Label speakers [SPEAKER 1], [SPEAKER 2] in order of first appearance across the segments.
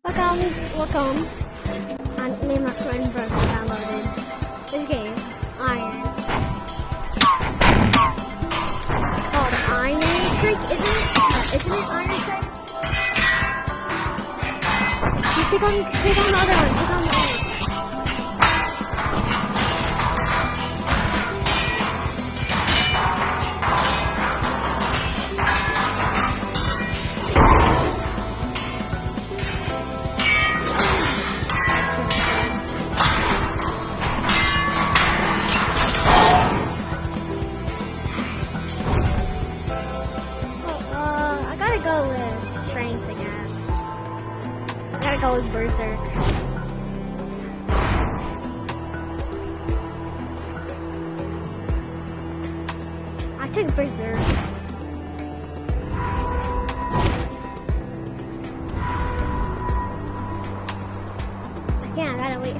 [SPEAKER 1] Welcome. Me and my friend Brooke downloaded this game, Iron. Called Iron Strike, isn't it? Isn't it Iron Strike? You take on the other one. Take on the other one. Go with strength again. I gotta go with berserk. I took berserk. I can't. I gotta wait.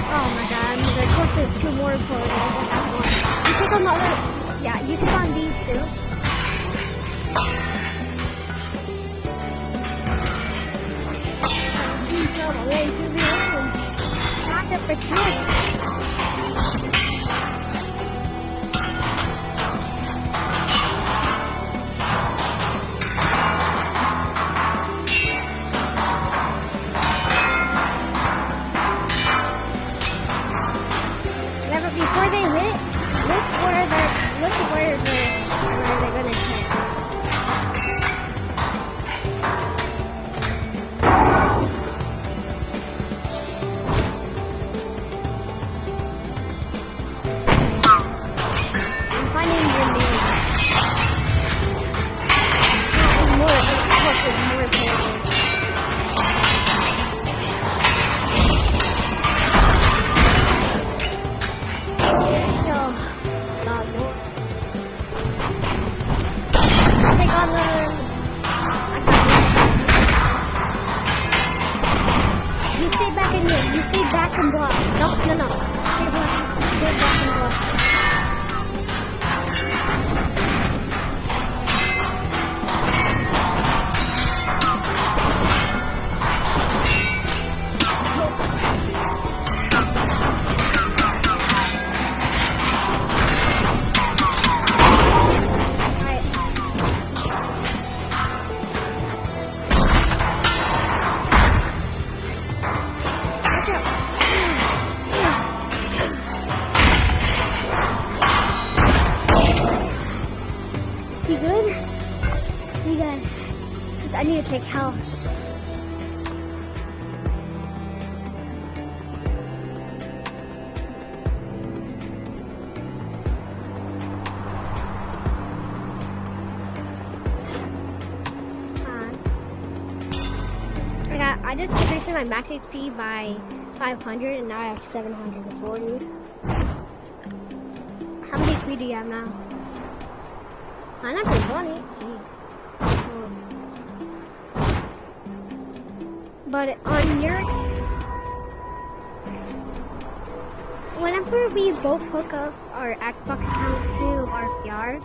[SPEAKER 1] Oh my god, of course there's two more players. You take on the other, yeah, you take on these two. He's on the way to the end. Not to pretend. Before they hit, look where they're gonna hit. I'm finding your name. There's more players. You stay back in here. You stay back and block. No. Stay back. Stay back and block. You good? You good? I need to take health. I just increased my max HP by 500 and now I have 740. How many HP do you have now? I'm not doing 20. Jeez. But on your... Whenever we both hook up our Xbox account to our VR,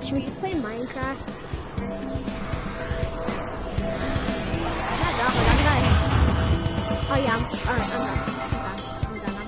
[SPEAKER 1] should we play Minecraft? Oh yeah, alright, I'm done.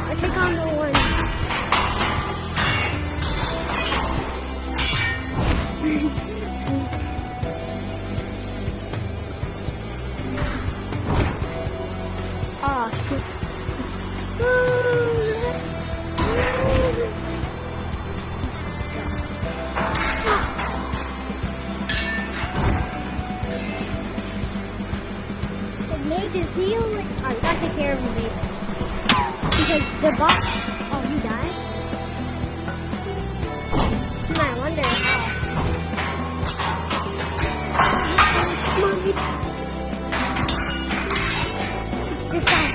[SPEAKER 1] I take on the ones. is he only... I gotta take care of him later. Because the boss... Oh, he died? I wonder how. Come on, this guy.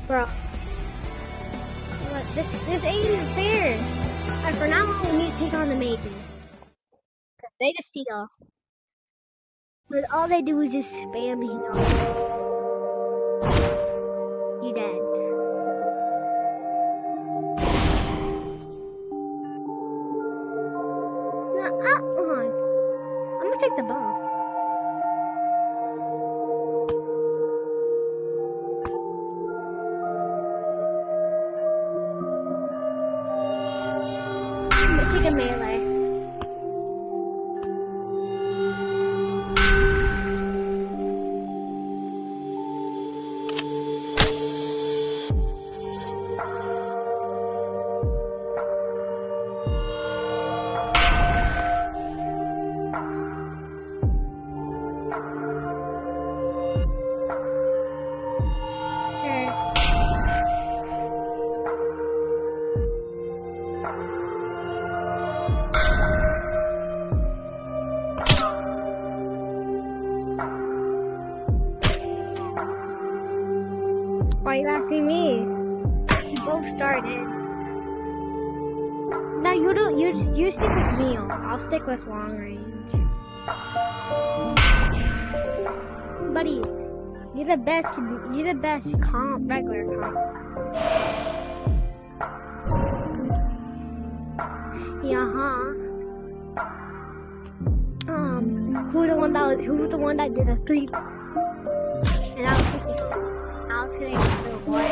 [SPEAKER 1] Bro. What? This ain't even fair. Alright, for now on, we need to take on the mages. They just heal. But all they do is just spam heal. You dead. No, on. I'm gonna take the bow. I'm gonna take a melee. Why are you asking me? We both started. No, you stick with Neil. I'll stick with long range. Buddy, you're the best regular comp. Yeah, huh? Who's the one that did a 3? And I was thinking, I was gonna get the one.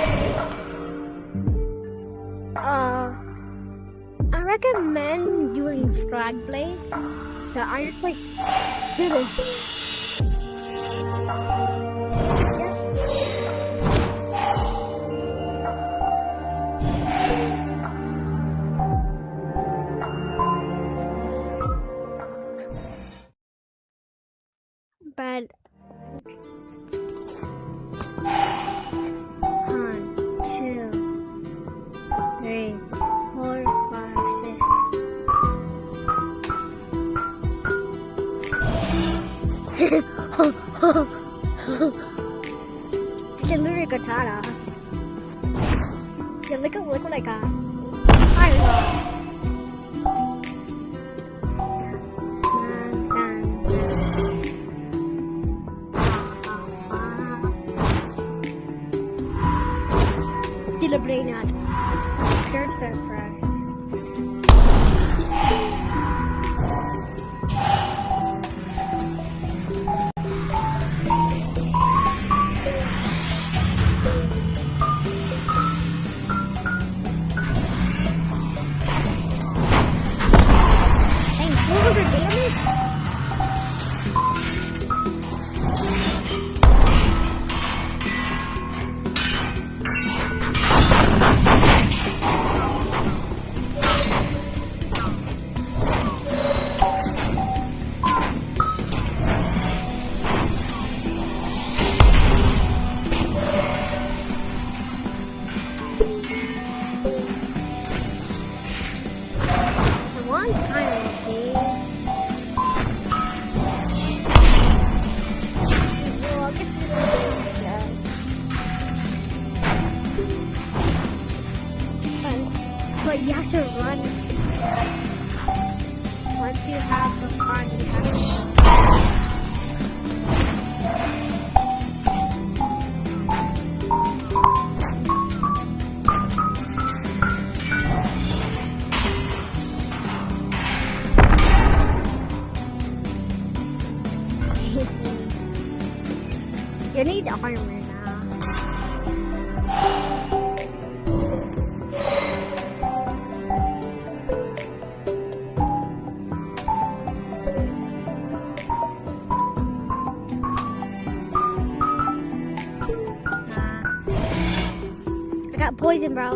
[SPEAKER 1] I recommend doing Frag Blade. So I just like do this. But 1, 2, 3, 4, 5, 6. I can literally katana. Yeah, look what I got. I don't know. The brain out. Third start frag. Dang, 200 damage? But you have to run. Once you have the fun, you have to you need armor now. I got poison, bro.